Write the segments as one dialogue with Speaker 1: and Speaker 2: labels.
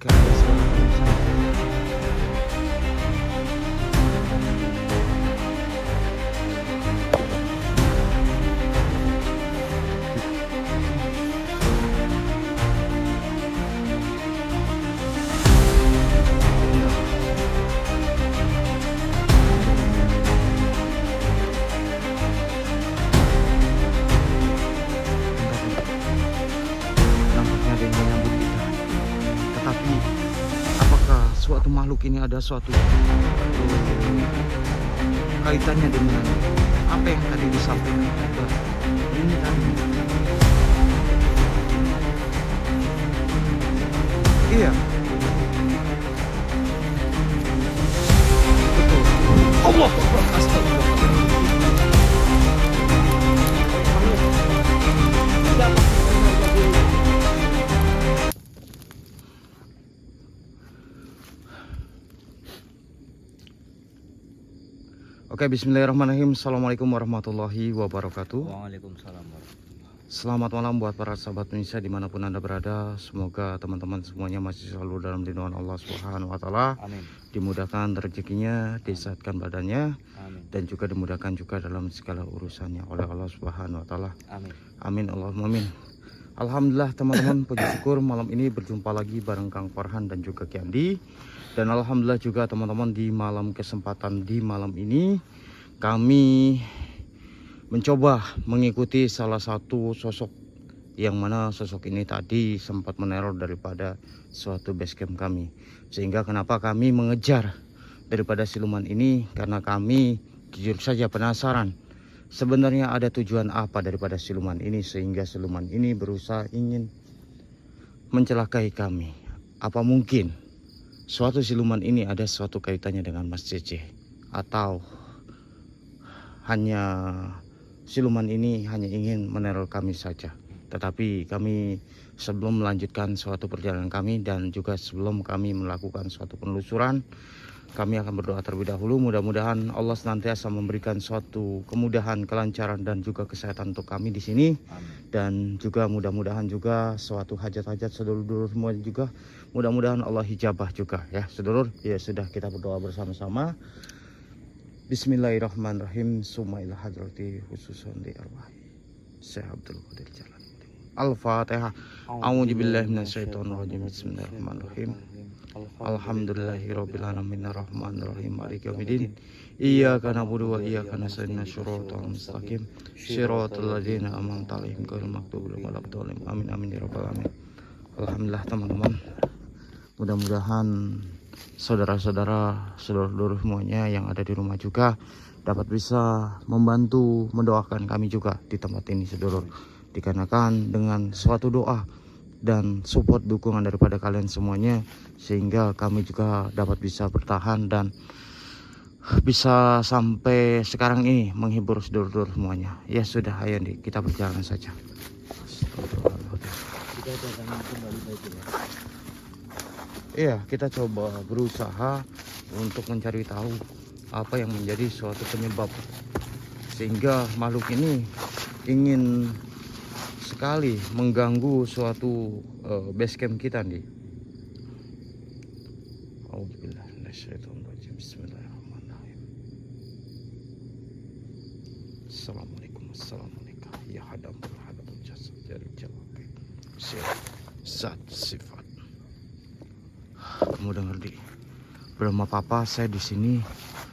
Speaker 1: Kayak ada suara kencang. Nampaknya ada yang menyambut kita. Tetapi apakah suatu makhluk ini ada suatu kaitannya dengan apa yang tadi disampaikan? Ini tadi. Iya. Betul. Allah Akbar. Astagfirullah. Oke, bismillahirrahmanirrahim. Assalamualaikum warahmatullahi wabarakatuh.
Speaker 2: Waalaikumsalam warahmatullahi.
Speaker 1: Selamat malam buat para sahabat Indonesia dimanapun Anda berada. Semoga teman-teman semuanya masih selalu dalam lindungan Allah Subhanahu wa Ta'ala.
Speaker 2: Amin.
Speaker 1: Dimudahkan rezekinya, disehatkan badannya,
Speaker 2: Amin.
Speaker 1: dan juga dimudahkan juga dalam segala urusannya oleh Allah Subhanahu wa Ta'ala.
Speaker 2: Amin.
Speaker 1: Amin Allahumma amin. Alhamdulillah teman-teman, puji syukur malam ini berjumpa lagi bareng Kang Farhan dan juga Kiandi. Dan alhamdulillah juga teman-teman di malam kesempatan di malam ini kami mencoba mengikuti salah satu sosok yang mana sosok ini tadi sempat meneror daripada suatu basecamp kami. Sehingga kenapa kami mengejar daripada siluman ini, karena kami jujur saja penasaran sebenarnya ada tujuan apa daripada siluman ini, sehingga siluman ini berusaha ingin mencelakai kami. Apa mungkin suatu siluman ini ada suatu kaitannya dengan Mas Cece, atau hanya siluman ini hanya ingin meneror kami saja? Tetapi kami sebelum melanjutkan suatu perjalanan kami dan juga sebelum kami melakukan suatu penelusuran, kami akan berdoa terlebih dahulu. Mudah-mudahan Allah senantiasa memberikan suatu kemudahan, kelancaran dan juga kesehatan untuk kami di sini.
Speaker 2: Amin.
Speaker 1: Dan juga mudah-mudahan juga suatu hajat-hajat sedulur-sedulur semua juga mudah-mudahan Allah hijabah juga ya sedulur. Ya sudah, kita berdoa bersama-sama. Bismillahirrahmanirrahim. Sumail hadrati khususan di arwahi Syekh Abdul Qadir Jalan. Al-Fatihah. A'udzubillahi minasyaitonirrajim. Bismillahirrahmanirrahim. Alhamdulillahirabbil alamin arrahmanirrahim maliki yaumiddin. Iyyaka na'budu wa iyyaka nasta'in shiratal mustaqim shiratal ladzina an'amta 'alaihim ghairil maghdubi 'alaihim waladdallin. Amin amin ya rabbal alamin. Alhamdulillah teman-teman. Mudah-mudahan saudara-saudara, saudara-saudara semuanya yang ada di rumah juga dapat bisa membantu mendoakan kami juga di tempat ini sedulur. Dikarenakan dengan suatu doa dan support dukungan daripada kalian semuanya, sehingga kami juga dapat bisa bertahan dan bisa sampai sekarang ini menghibur sedulur-sedulur semuanya. Ya sudah, ayo nih kita berjalan saja. Iya, kita coba berusaha untuk mencari tahu apa yang menjadi suatu penyebab sehingga makhluk ini ingin sekali mengganggu suatu basecamp kita nih. Alhamdulillah. Bismillahirrahmanirrahim. Assalamualaikum. Assalamualaikum. Ya hadamul hadamul jasad dari jalaki. Zat sifat. Kamu dengar di belum apa-apa, saya di sini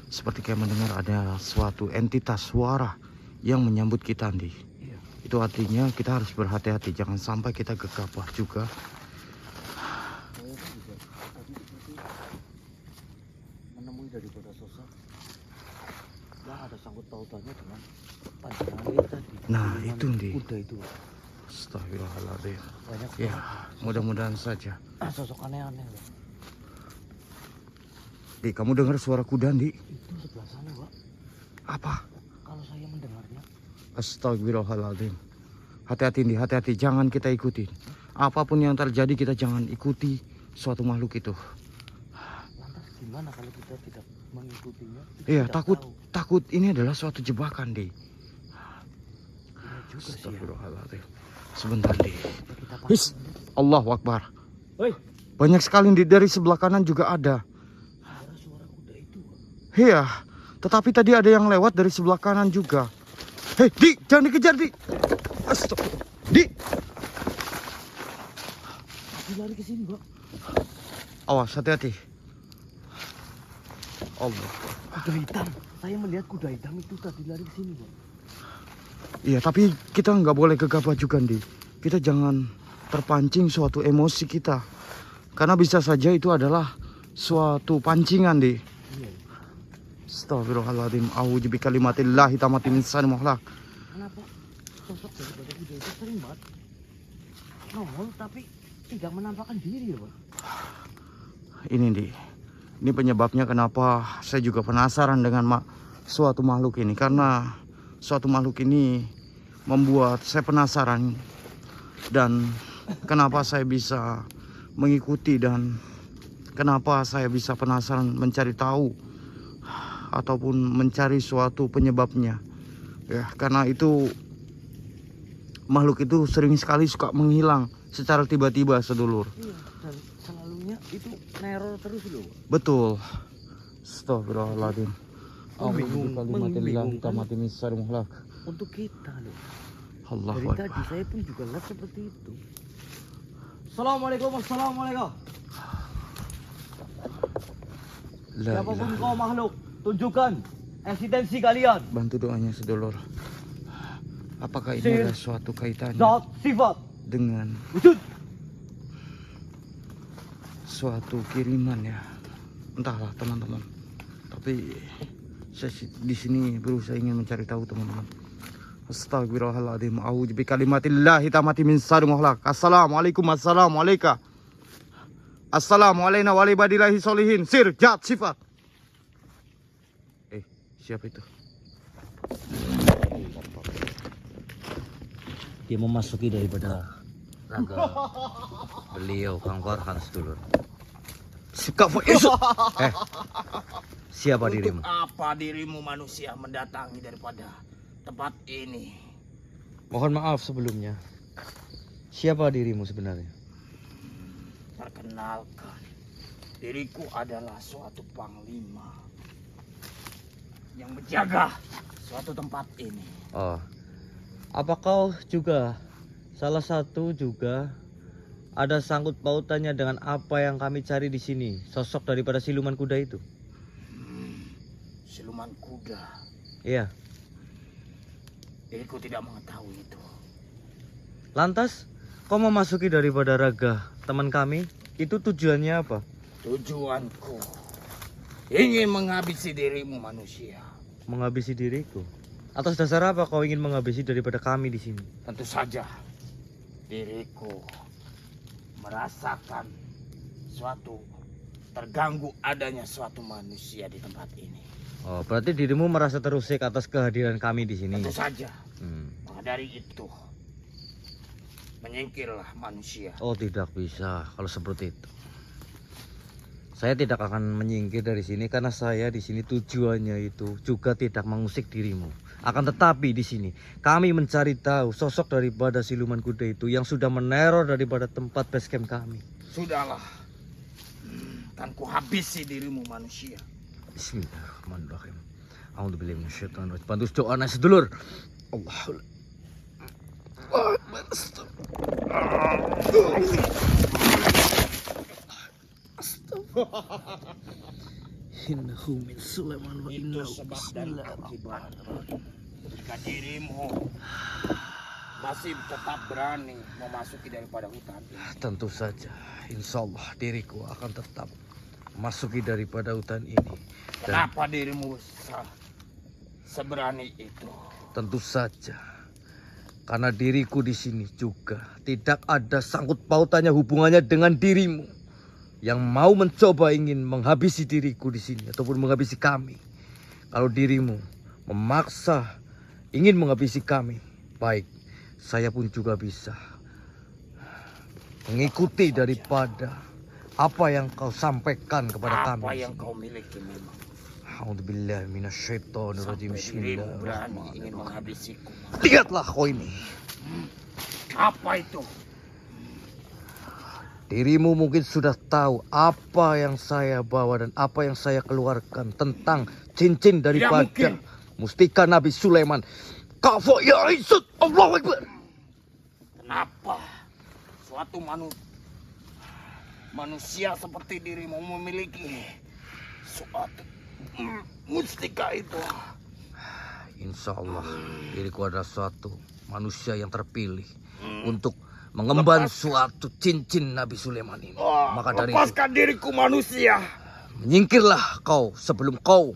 Speaker 1: seperti kayak mendengar ada suatu entitas suara yang menyambut kita nih. Itu artinya kita harus berhati-hati, jangan sampai kita gegabah juga.
Speaker 2: Menemui daripada sosok yang ada sangkut pautannya dengan pandangan air tadi.
Speaker 1: Nah, itu nih.
Speaker 2: Udah itu.
Speaker 1: Astagfirullahaladzim.
Speaker 2: Banyak
Speaker 1: Ya, mudah-mudahan saja.
Speaker 2: sosok aneh-aneh.
Speaker 1: Di, kamu dengar suara kuda, Di?
Speaker 2: Itu sebelah sana, Pak.
Speaker 1: Apa?
Speaker 2: Kalau saya mendengarnya.
Speaker 1: Astagfirullahaladzim. Hati-hati nih, hati-hati, jangan kita ikuti. Apapun yang terjadi kita jangan ikuti suatu makhluk itu.
Speaker 2: Lantas gimana kalau kita tidak mengikutinya?
Speaker 1: Iya,
Speaker 2: Tidak
Speaker 1: takut
Speaker 2: tahu.
Speaker 1: takut ini adalah suatu jebakan, Di.
Speaker 2: Iya juga sih. Ya.
Speaker 1: Astagfirullahaladzim. Sebentar, Di.
Speaker 2: Kita
Speaker 1: His, Allahu Akbar.
Speaker 2: Hoi,
Speaker 1: Banyak sekali dari sebelah kanan juga ada.
Speaker 2: Suara kuda itu.
Speaker 1: Iya, tetapi tadi ada yang lewat dari sebelah kanan juga. Hei, Di, jangan dikejar, Di. Astagfirullah. Di,
Speaker 2: Dia lari ke sini, Pak.
Speaker 1: awas, hati-hati. Allah.
Speaker 2: Kuda hitam. Saya melihat kuda hitam itu tadi lari ke sini, Pak.
Speaker 1: Iya, tapi kita nggak boleh gegabah juga, Di. Kita jangan terpancing suatu emosi kita. Karena bisa saja itu adalah suatu pancingan, Di.
Speaker 2: Iya.
Speaker 1: Astagfirullahaladzim. A'udzu bikalimatillahi tammati min syarri ma khalaq.
Speaker 2: Kenapa sosok daripada kuda itu sering banget nongol tapi tidak menampakkan diri, ya, Pak?
Speaker 1: Ini, Di. Ini penyebabnya kenapa saya juga penasaran dengan suatu makhluk ini. Karena suatu makhluk ini membuat saya penasaran. Dan kenapa saya bisa mengikuti dan kenapa saya bisa penasaran mencari tahu ataupun mencari suatu penyebabnya. Ya, karena itu makhluk itu sering sekali suka menghilang secara tiba-tiba, sedulur.
Speaker 2: Iya, dan selalunya itu neror terus loh.
Speaker 1: Betul. Astagfirullahaladzim.
Speaker 2: Membingungkan untuk kita loh.
Speaker 1: Allah
Speaker 2: Dari tadi saya pun juga lihat seperti itu. Assalamualaikum. Siapapun kau makhluk, tunjukkan eksistensi kalian.
Speaker 1: Bantu doanya, sedulur. Apakah ini
Speaker 2: Sir,
Speaker 1: ada suatu kaitannya
Speaker 2: Zat, sifat,
Speaker 1: dengan
Speaker 2: wujud.
Speaker 1: suatu kiriman ya? Entahlah, teman-teman. Tapi saya di sini berusaha ingin mencari tahu, teman-teman. Astagfirullahaladzim. A'udzu bikalimatillahi tammati min syarri ma khalaq. Assalamualaikum. Assalamualaikum. Assalamualaikum warahmatullahi sholihin. Sir, Zat, sifat. Siapa itu?
Speaker 2: Dia memasuki daripada raga beliau Kang Farhan, sedulur. Siapa dirimu?
Speaker 3: Apa dirimu manusia mendatangi daripada tempat ini?
Speaker 2: Mohon maaf sebelumnya. Siapa dirimu sebenarnya?
Speaker 3: Perkenalkan, diriku adalah suatu panglima yang menjaga suatu tempat ini.
Speaker 2: Oh, apa kau juga salah satu juga ada sangkut pautannya dengan apa yang kami cari di sini? Sosok daripada siluman kuda itu?
Speaker 3: Siluman kuda.
Speaker 2: Iya.
Speaker 3: Diriku tidak mengetahui itu.
Speaker 2: Lantas, kau memasuki daripada raga teman kami? Itu tujuannya apa?
Speaker 3: Tujuanku ingin menghabisi dirimu manusia.
Speaker 2: Menghabisi diriku. Atas dasar apa kau ingin menghabisi daripada kami di sini?
Speaker 3: Tentu saja diriku merasakan suatu terganggu adanya suatu manusia di tempat ini.
Speaker 2: Oh, berarti dirimu merasa terusik atas kehadiran kami di sini.
Speaker 3: Tentu saja.
Speaker 2: Hmm.
Speaker 3: Maka dari itu menyingkirlah manusia.
Speaker 2: Oh, tidak bisa kalau seperti itu. Saya tidak akan menyingkir dari sini karena saya di sini tujuannya itu juga tidak mengusik dirimu. Akan tetapi di sini kami mencari tahu sosok daripada siluman kuda itu yang sudah meneror daripada tempat base camp kami.
Speaker 3: Sudahlah. Kan ku habisi dirimu manusia.
Speaker 2: Bismillahirrahmanirrahim. A'udzubillahi minasyaitonir rajim. Bantu doa anak sedulur. Allahumma. Innahu min Sulaiman wa
Speaker 3: Itu
Speaker 2: innahu
Speaker 3: sebab dan akibat. Jika dirimu masih tetap berani memasuki daripada hutan ini,
Speaker 2: tentu saja, insya Allah diriku akan tetap masuki daripada hutan ini. Dan
Speaker 3: kenapa dirimu seberani itu?
Speaker 2: tentu saja, karena diriku di sini juga tidak ada sangkut pautannya hubungannya dengan dirimu yang mau mencoba ingin menghabisi diriku di sini ataupun menghabisi kami. Kalau dirimu memaksa ingin menghabisi kami, baik, saya pun juga bisa mengikuti daripada apa yang kau sampaikan kepada kami.
Speaker 3: Apa yang kau miliki memang?
Speaker 2: A'udzubillahi minasyaitonirrajim.
Speaker 3: Sampai dirimu berani ingin
Speaker 2: Bismillahirrahmanirrahim.
Speaker 3: menghabisiku.
Speaker 2: Lihatlah kau ini.
Speaker 3: Apa itu?
Speaker 2: Dirimu mungkin sudah tahu apa yang saya bawa dan apa yang saya keluarkan tentang cincin daripada
Speaker 3: mungkin.
Speaker 2: mustika Nabi Sulaiman. Kafa ya Isud, Allahu Akbar.
Speaker 3: Kenapa suatu manusia seperti dirimu memiliki suatu mustika itu?
Speaker 2: Insya Allah diriku adalah suatu manusia yang terpilih untuk mengemban suatu cincin Nabi Sulaiman ini. Maka dari itu,
Speaker 3: lepaskan diriku manusia.
Speaker 2: menyingkirlah kau sebelum kau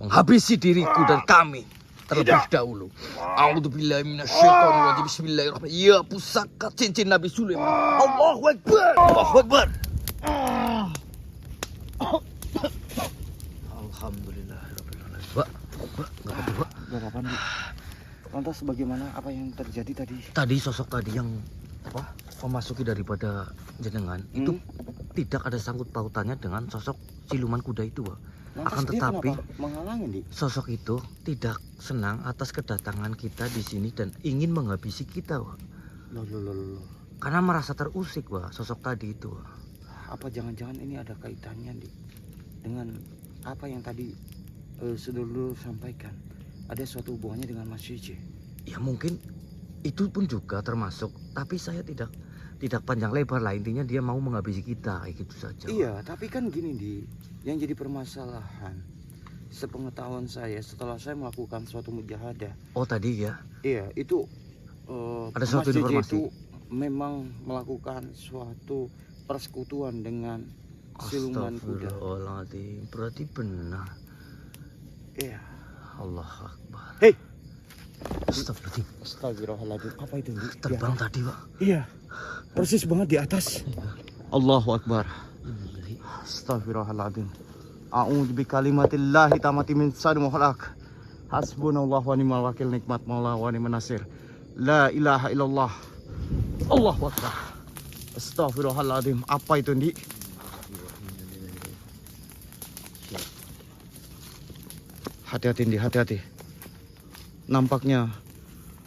Speaker 2: menghabisi diriku dan kami terlebih dahulu. A'udzubillahi minasyaitonirrajim. Bismillahirrahmanirrahim. Ya pusaka cincin Nabi Sulaiman. Allahu Akbar. Allahu Akbar. Alhamdulillahirabbil alamin. Pak, enggak apa-apa, Pak.
Speaker 1: Gak apa-apa nih. Lantas bagaimana apa yang terjadi tadi?
Speaker 2: Tadi sosok tadi yang memasuki daripada jenengan itu tidak ada sangkut pautannya dengan sosok siluman kuda itu, Pak.
Speaker 1: Lantas
Speaker 2: Akan
Speaker 1: dia
Speaker 2: tetapi
Speaker 1: kenapa menghalangi, Dik?
Speaker 2: sosok itu tidak senang atas kedatangan kita di sini dan ingin menghabisi kita, Pak.
Speaker 1: Loh.
Speaker 2: Karena merasa terusik, Pak, sosok tadi itu, Pak.
Speaker 1: Apa jangan-jangan ini ada kaitannya, Dik, dengan apa yang tadi sedulur sampaikan? Ada suatu hubungannya dengan Mas Cici?
Speaker 2: Ya mungkin itu pun juga termasuk, tapi saya tidak panjang lebar lah, intinya dia mau menghabisi kita kayak gitu saja.
Speaker 1: Iya, tapi kan gini, Dik, yang jadi permasalahan sepengetahuan saya setelah saya melakukan suatu mujahadah.
Speaker 2: Oh tadi ya?
Speaker 1: Iya, itu
Speaker 2: Ada suatu
Speaker 1: Mas Cici
Speaker 2: informasi?
Speaker 1: itu memang melakukan suatu persekutuan dengan siluman kuda.
Speaker 2: Astagfirullahaladzim, berarti benar.
Speaker 1: Iya.
Speaker 2: Allah Akbar.
Speaker 1: Hei,
Speaker 2: Astagfirullahaladzim.
Speaker 1: astagfirullahaladzim. Apa itu, Dik?
Speaker 2: Terbang tadi, Pak.
Speaker 1: Iya, persis banget di atas. Allahu Akbar.
Speaker 2: Innalillahi.
Speaker 1: Astagfirullahaladzim. A'udzu bikalimatillahi tamati min syarri ma khalaq. Hasbunallahu wa ni'mal wakil, nikmat maula wa ni'man nasir. La ilaha illallah. Allahu Akbar. Astagfirullahaladzim. Apa itu, Dik? Hati-hati, Dik, hati-hati. Nampaknya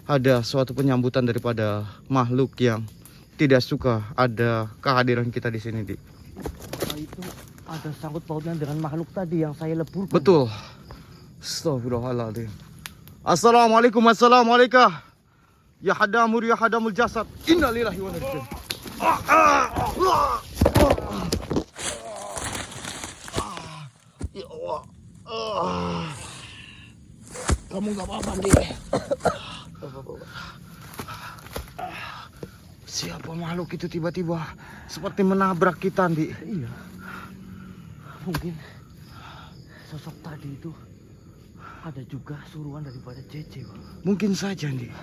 Speaker 1: ada suatu penyambutan daripada makhluk yang tidak suka ada kehadiran kita di sini, Dik.
Speaker 2: Itu ada sangkut pautnya dengan makhluk tadi yang saya leburkan.
Speaker 1: Betul. Astagfirullahaladzim. Assalamualaikum, assalamualaikum. Ya hadamur, ya hadamul jasad. Innalillahi wa inna ilaihi raji'un. Ya Allah. Kamu gak apa-apa, Dik. Siapa makhluk itu tiba-tiba seperti menabrak kita, Dik?
Speaker 2: Iya. Mungkin sosok tadi itu ada juga suruhan daripada Cece, Pak.
Speaker 1: Mungkin saja, Dik.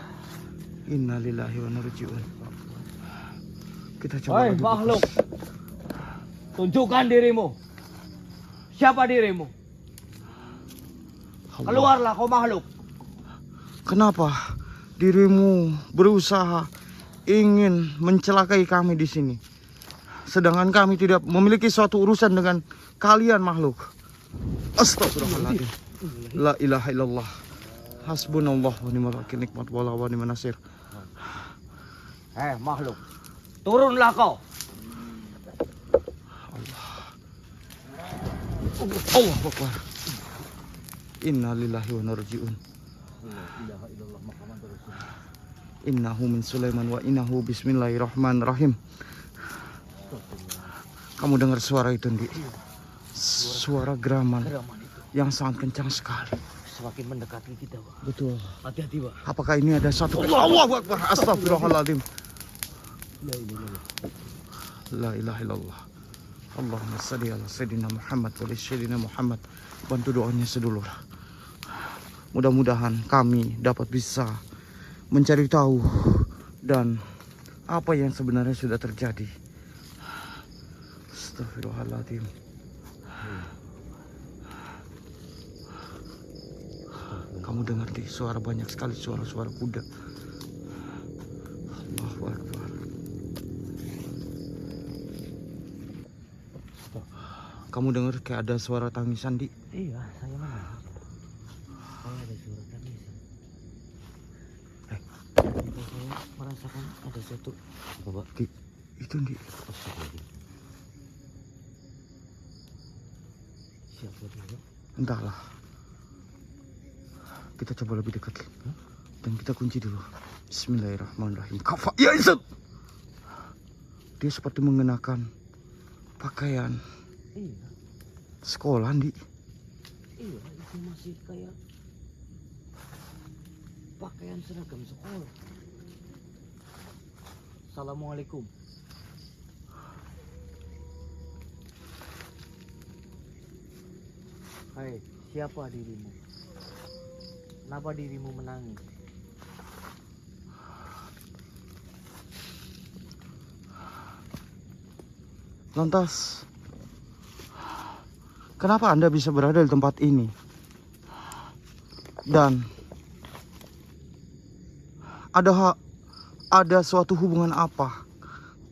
Speaker 1: Innalillahi wa inna ilaihi raji'un. Kita coba lagi.
Speaker 2: Makhluk, tunjukkan dirimu. Siapa dirimu?
Speaker 1: Allah.
Speaker 2: Keluarlah kau makhluk.
Speaker 1: Kenapa dirimu berusaha ingin mencelakai kami di sini? Sedangkan kami tidak memiliki suatu urusan dengan kalian makhluk. Astagfirullahaladzim. La ilaha illallah. Hasbunallah wa ni'mal wakil, nikmat wala wa ni'man nasir.
Speaker 2: Makhluk, turunlah kau.
Speaker 1: Allah Akbar. Inna lillahi wa inna raji'un. Innahu min Sulaiman wa innahu bismillahirrahmanirrahim. Kamu dengar suara itu, Dik? Suara geraman yang sangat kencang sekali.
Speaker 2: Semakin mendekati kita, Pak.
Speaker 1: Betul.
Speaker 2: Hati-hati, Pak.
Speaker 1: Apakah ini ada satu? Allahu Akbar. Astagfirullahaladzim. La ilaha illallah. Allahumma salli ala sayyidina Muhammad wa ala sayyidina Muhammad. Bantu doanya sedulur. Mudah-mudahan kami dapat bisa mencari tahu dan apa yang sebenarnya sudah terjadi. Astagfirullahaladzim. Kamu dengar, Dik, suara banyak sekali, suara-suara kuda. Allahu Akbar. Kamu dengar kayak ada suara tangisan, Dik?
Speaker 2: Iya, saya mana? Saya ada suara tangisan. Saya merasakan ada satu.
Speaker 1: Dik, itu Ndi?
Speaker 2: Siapa dia?
Speaker 1: Entahlah. Kita coba lebih dekat. Dan kita kunci dulu. Bismillahirrahmanirrahim. Kafa ya Izzat. Dia seperti mengenakan pakaian
Speaker 2: Iya,
Speaker 1: sekolah, Ndi.
Speaker 2: iya, itu masih kayak pakaian seragam sekolah. Assalamualaikum. Hai, siapa dirimu? Kenapa dirimu menangis?
Speaker 1: Lantas, kenapa Anda bisa berada di tempat ini? Dan ada suatu hubungan apa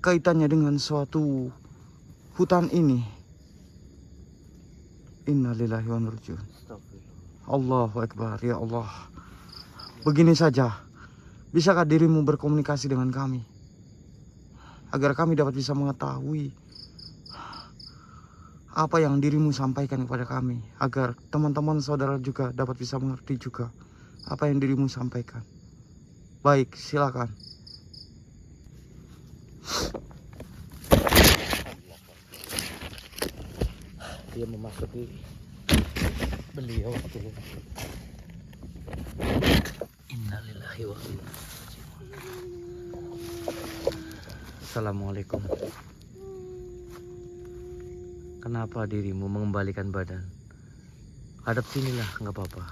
Speaker 1: kaitannya dengan suatu hutan ini? Innalillahi wa inna ilaihi raji'un.
Speaker 2: Astagfirullah.
Speaker 1: Allahu Akbar, ya Allah. Begini saja, bisakah dirimu berkomunikasi dengan kami? Agar kami dapat bisa mengetahui apa yang dirimu sampaikan kepada kami. Agar teman-teman saudara juga dapat bisa mengerti juga apa yang dirimu sampaikan. Baik, silakan.
Speaker 2: Dia memasuki beliau dulu. Innalillahi wa inna ilaihi raji'un. Assalamualaikum. Kenapa dirimu mengembalikan badan? Hadap sinilah, nggak apa-apa.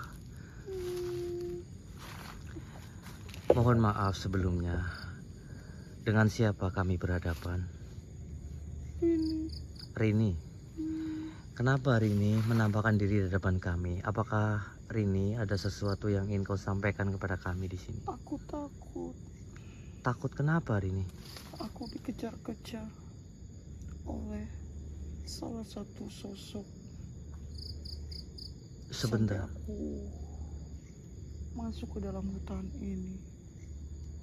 Speaker 2: Mohon maaf sebelumnya. Dengan siapa kami berhadapan? Rini. Kenapa Rini menampakkan diri di hadapan kami? Apakah Rini ada sesuatu yang ingin kau sampaikan kepada kami di sini?
Speaker 4: Aku takut.
Speaker 2: Takut kenapa Rini?
Speaker 4: Aku dikejar-kejar oleh salah satu sosok.
Speaker 2: Sebentar.
Speaker 4: Sampai aku masuk ke dalam hutan ini.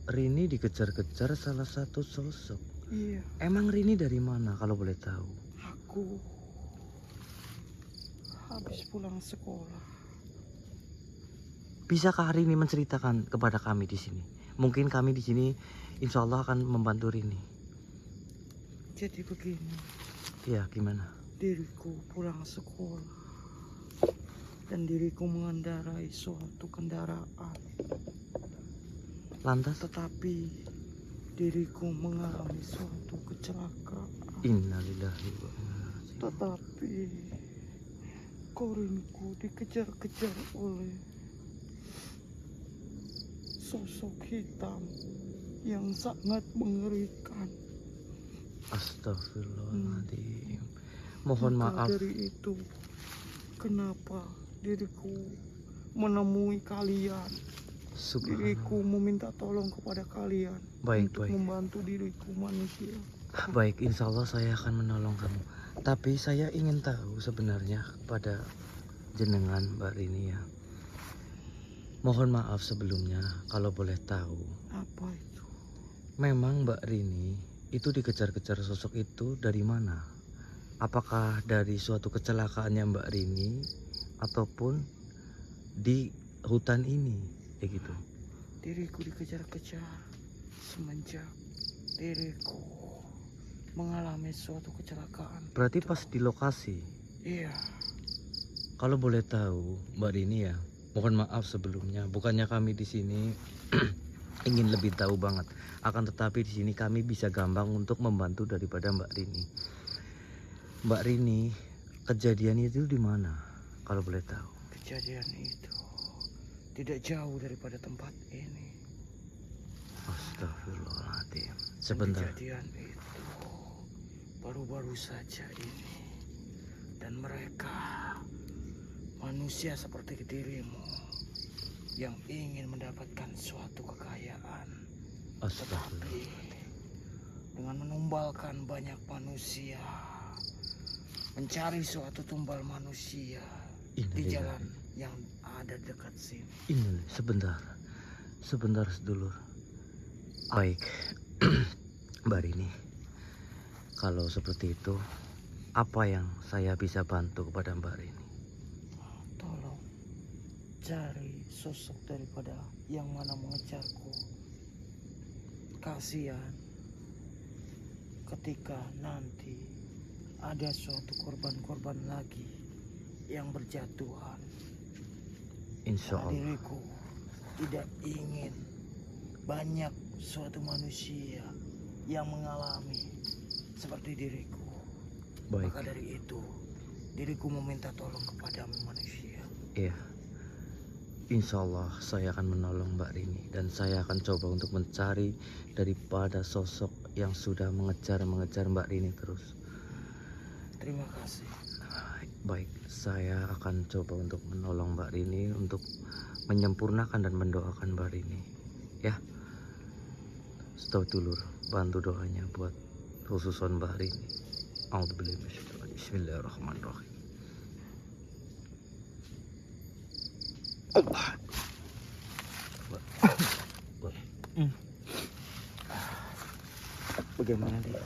Speaker 2: Rini dikejar-kejar salah satu sosok.
Speaker 4: Iya,
Speaker 2: Emang Rini dari mana kalau boleh tahu?
Speaker 4: aku habis pulang sekolah.
Speaker 2: Bisakah Rini menceritakan kepada kami di sini? Mungkin kami di sini insya Allah akan membantu Rini.
Speaker 4: Jadi begini,
Speaker 2: Ya, gimana?
Speaker 4: diriku pulang sekolah dan diriku mengendarai suatu kendaraan.
Speaker 2: Lantas?
Speaker 4: Tetapi diriku mengalami suatu kecelakaan.
Speaker 2: Innalillahi wa inna ilaihi raji'un.
Speaker 4: Tetapi korinku dikejar-kejar oleh sosok hitam yang sangat mengerikan.
Speaker 2: Astagfirullahaladzim. Mohon
Speaker 4: Maka
Speaker 2: maaf.
Speaker 4: dari itu, kenapa diriku menemui kalian? Diriku
Speaker 2: Subhanallah.
Speaker 4: meminta tolong kepada kalian
Speaker 2: Baik,
Speaker 4: untuk
Speaker 2: baik.
Speaker 4: membantu diriku manusia.
Speaker 2: Baik, insya Allah saya akan menolong kamu. Tapi saya ingin tahu sebenarnya kepada jenengan Mbak Rini ya. Mohon maaf sebelumnya kalau boleh tahu.
Speaker 4: Apa itu?
Speaker 2: Memang Mbak Rini itu dikejar-kejar sosok itu dari mana? Apakah dari suatu kecelakaannya Mbak Rini ataupun di hutan ini? Kayak gitu.
Speaker 4: Diriku dikejar-kejar semenjak diriku mengalami suatu kecelakaan.
Speaker 2: Berarti pas di lokasi.
Speaker 4: Iya,
Speaker 2: Kalau boleh tahu Mbak Rini ya, mohon maaf sebelumnya. Bukannya kami di sini ingin lebih tahu banget. Akan tetapi di sini kami bisa gampang untuk membantu daripada Mbak Rini. Mbak Rini, kejadian itu di mana? Kalau boleh tahu.
Speaker 4: kejadian itu tidak jauh daripada tempat ini.
Speaker 2: Astagfirullahaladzim.
Speaker 4: Dan
Speaker 2: Sebentar.
Speaker 4: kejadian itu baru-baru saja ini. Dan mereka manusia seperti dirimu yang ingin mendapatkan suatu kekayaan,
Speaker 2: Astagfirullah.
Speaker 4: tetapi dengan menumbalkan banyak manusia, mencari suatu tumbal manusia di
Speaker 2: Innalillahi.
Speaker 4: jalan yang ada dekat sini.
Speaker 2: Ini sebentar. Sebentar sedulur. Baik. Mbak Rini. Kalau seperti itu, apa yang saya bisa bantu kepada Mbak Rini?
Speaker 4: Tolong cari sosok daripada yang mana mengejarku. Kasihan ketika nanti ada suatu korban-korban lagi yang berjatuhan.
Speaker 2: Insya Allah.
Speaker 4: Diriku tidak ingin banyak suatu manusia yang mengalami seperti diriku.
Speaker 2: Baik.
Speaker 4: Maka dari itu diriku meminta tolong kepada manusia.
Speaker 2: Iya. Insya Allah saya akan menolong Mbak Rini. Dan saya akan coba untuk mencari daripada sosok yang sudah mengejar Mbak Rini terus.
Speaker 4: Terima kasih.
Speaker 2: Baik, saya akan coba untuk menolong Mbak Rini, untuk menyempurnakan dan mendoakan Mbak Rini. Ya. Stop dulu, bantu doanya buat khususon Mbak Rini. Bismillahirrahmanirrahim. Allah.
Speaker 4: Bagaimana dia?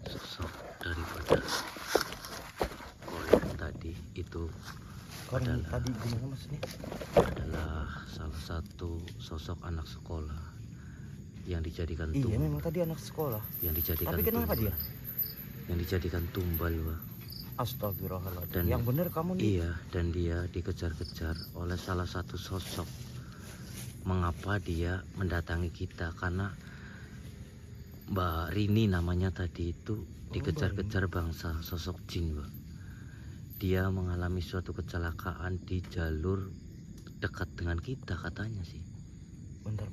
Speaker 2: Sosok daripada koin tadi itu
Speaker 4: Orang
Speaker 2: adalah
Speaker 4: tadi gimana maksudnya?
Speaker 2: adalah salah satu sosok anak sekolah yang dijadikan
Speaker 4: Iya, memang tadi anak sekolah.
Speaker 2: yang dijadikan
Speaker 4: Tapi kenapa
Speaker 2: tumbal.
Speaker 4: dia?
Speaker 2: Yang dijadikan tumbal, Wak.
Speaker 4: Astagfirullahaladzim.
Speaker 2: Dan
Speaker 4: Yang benar kamu nih.
Speaker 2: Iya, dan dia dikejar-kejar oleh salah satu sosok. Mengapa dia mendatangi kita? Karena Mbak Rini namanya tadi itu dikejar-kejar bangsa sosok jin, Mbak. Dia mengalami suatu kecelakaan di jalur dekat dengan kita katanya sih.
Speaker 4: Bentar.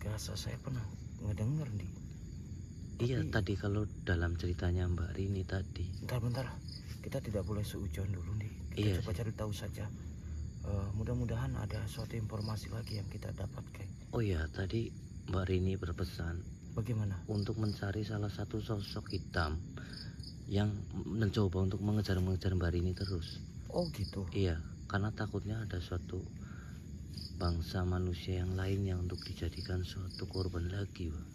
Speaker 4: Rasa saya pernah ngedenger nih.
Speaker 2: Iya,
Speaker 4: Tapi-
Speaker 2: tadi kalau dalam ceritanya Mbak Rini tadi.
Speaker 4: Bentar. Kita tidak boleh seujon dulu nih. Kita
Speaker 2: Iya
Speaker 4: coba
Speaker 2: sih.
Speaker 4: cari tahu saja. Mudah-mudahan ada suatu informasi lagi yang kita dapatkan.
Speaker 2: Oh ya, tadi Mbak Rini berpesan
Speaker 4: Bagaimana?
Speaker 2: untuk mencari salah satu sosok hitam yang mencoba untuk mengejar Mbak Rini terus.
Speaker 4: Oh gitu.
Speaker 2: Iya, karena takutnya ada suatu bangsa manusia yang lainnya untuk dijadikan suatu korban lagi, Pak.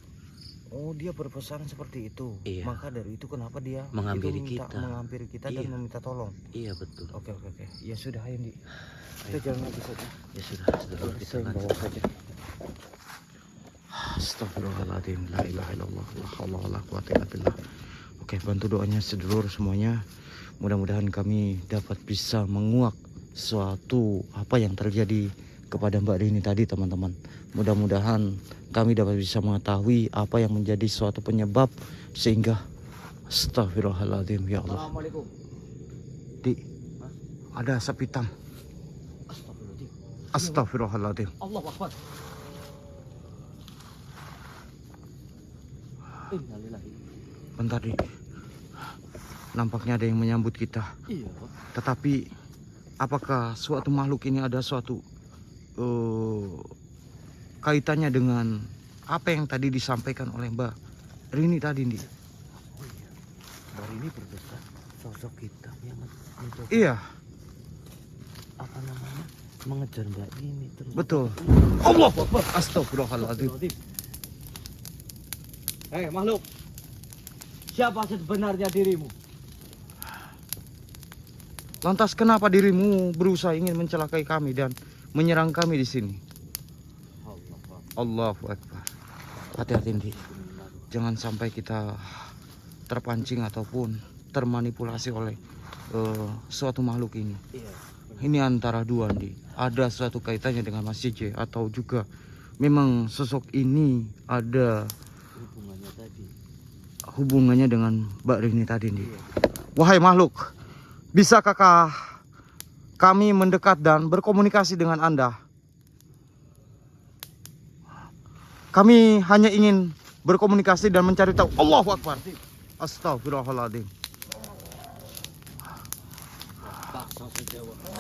Speaker 4: Oh, dia berpesan seperti itu.
Speaker 2: Iya.
Speaker 4: Maka dari itu kenapa dia
Speaker 2: Menghampiri
Speaker 4: itu
Speaker 2: kita.
Speaker 4: menghampiri kita dan
Speaker 2: Iya.
Speaker 4: meminta tolong.
Speaker 2: Iya betul.
Speaker 4: Oke. Ya sudah, ayo Ndi. Kita jalan lagi saja.
Speaker 2: Ya sudah kita
Speaker 4: Saya
Speaker 2: lanjut.
Speaker 4: bawa saja.
Speaker 1: Astagfirullahaladzim, la ilaha illallah, la haula wala quwata illa billah. Oke, bantu doanya sedulur semuanya. Mudah-mudahan kami dapat bisa menguak suatu apa yang terjadi kepada Mbak Rini tadi, teman-teman. Mudah-mudahan kami dapat bisa mengetahui apa yang menjadi suatu penyebab sehingga astagfirullahaladzim, ya Allah.
Speaker 2: Assalamualaikum.
Speaker 1: Di ada asap hitam.
Speaker 2: Astagfirullahaladzim.
Speaker 1: Astagfirullahaladzim.
Speaker 2: Allah Akbar. Innalillahi.
Speaker 1: Bentar, Di. Nampaknya ada yang menyambut kita.
Speaker 2: Iya, Pak.
Speaker 1: Tetapi apakah suatu makhluk ini ada suatu kaitannya dengan apa yang tadi disampaikan oleh Mbak Rini tadi, Ndi?
Speaker 2: Oh iya. Mbak Rini berpesan sosok hitam yang mencoba
Speaker 1: Iya,
Speaker 2: apa namanya? Mengejar Mbak Rini terus.
Speaker 1: betul. Allah Akbar. Astagfirullahaladzim.
Speaker 2: Hei makhluk, siapa sebenarnya dirimu?
Speaker 1: Lantas kenapa dirimu berusaha ingin mencelakai kami dan menyerang kami di sini? Allahu Akbar. Hati-hati, Ndi. Jangan sampai kita terpancing ataupun termanipulasi oleh suatu makhluk ini.
Speaker 2: Iya.
Speaker 1: Ini antara dua, Ndi. Ada suatu kaitannya dengan Mas JJ atau juga memang sosok ini ada
Speaker 2: Hubungannya tadi.
Speaker 1: hubungannya dengan Mbak Rini tadi, Ndi. Wahai makhluk, bisakah kami mendekat dan berkomunikasi dengan Anda? Kami hanya ingin berkomunikasi dan mencari tahu. Allahu Akbar. Astagfirullahaladzim.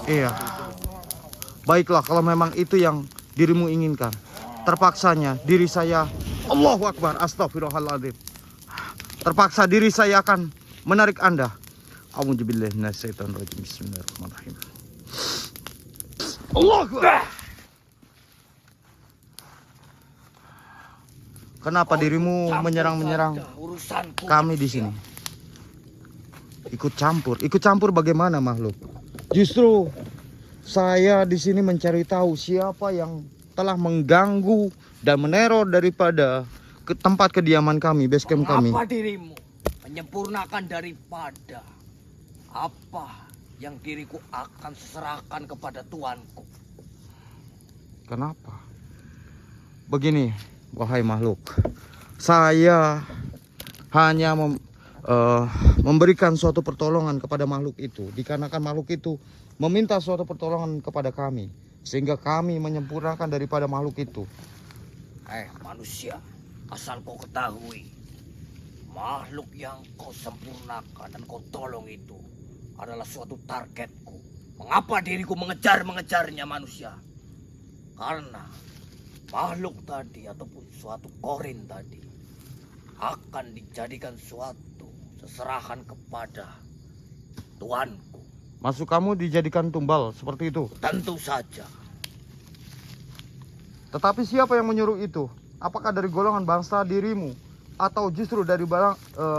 Speaker 1: Iya. Baiklah, kalau memang itu yang dirimu inginkan. Terpaksanya diri saya. Allahu Akbar. Astagfirullahaladzim. Terpaksa diri saya akan menarik Anda. A'udzubillahi minasyaitonirrajim. Bismillahirrahmanirrahim. Allahu Akbar. Kenapa dirimu menyerang-menyerang
Speaker 3: urusanku
Speaker 1: kami di sini? Ikut campur bagaimana makhluk? Justru saya di sini mencari tahu siapa yang telah mengganggu dan meneror daripada ke tempat kediaman kami, base camp kami.
Speaker 3: Mengapa dirimu menyempurnakan daripada apa yang diriku akan serahkan kepada tuanku?
Speaker 1: Kenapa? Begini, wahai makhluk, saya hanya memberikan suatu pertolongan kepada makhluk itu, dikarenakan makhluk itu meminta suatu pertolongan kepada kami, sehingga kami menyempurnakan daripada makhluk itu.
Speaker 3: Manusia, asal kau ketahui, makhluk yang kau sempurnakan dan kau tolong itu adalah suatu targetku. Mengapa diriku mengejarnya manusia? Karena makhluk tadi ataupun suatu korin tadi akan dijadikan suatu seserahan kepada tuanku.
Speaker 1: Maksud kamu dijadikan tumbal seperti itu?
Speaker 3: Tentu saja.
Speaker 1: Tetapi siapa yang menyuruh itu? Apakah dari golongan bangsa dirimu atau justru dari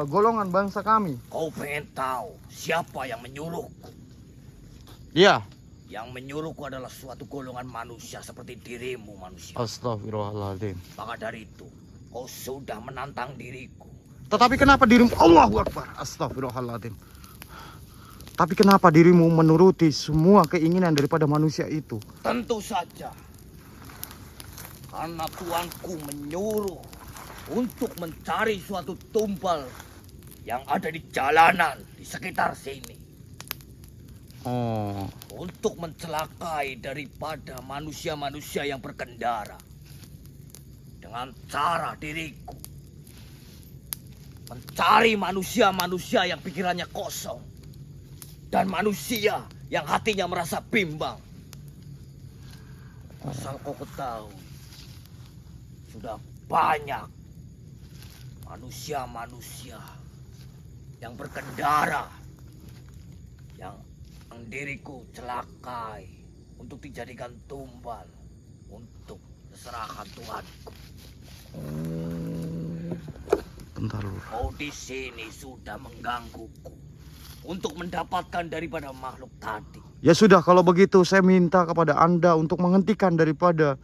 Speaker 1: golongan bangsa kami?
Speaker 3: Kau pengen tahu siapa yang menyuruhku?
Speaker 1: Iya.
Speaker 3: Yang menyuruhku adalah suatu golongan manusia seperti dirimu manusia.
Speaker 1: Astagfirullahaladzim.
Speaker 3: Maka dari itu, kau sudah menantang diriku.
Speaker 1: Tetapi kenapa dirimu, Allahu Akbar, astagfirullahaladzim. Tapi kenapa dirimu menuruti semua keinginan daripada manusia itu?
Speaker 3: Tentu saja. Karena tuanku menyuruh untuk mencari suatu tumbal yang ada di jalanan di sekitar sini.
Speaker 1: Oh,
Speaker 3: Untuk mencelakai daripada manusia-manusia yang berkendara. Dengan cara diriku mencari manusia-manusia yang pikirannya kosong. Dan manusia yang hatinya merasa bimbang. Asal kau ketahui, sudah banyak manusia-manusia yang berkendara yang diriku celakai untuk dijadikan tumbal untuk keserahan Tuhanku.
Speaker 1: bentar lu.
Speaker 3: Kau di sini sudah menggangguku untuk mendapatkan daripada makhluk tadi.
Speaker 1: Ya sudah, kalau begitu saya minta kepada Anda untuk menghentikan daripada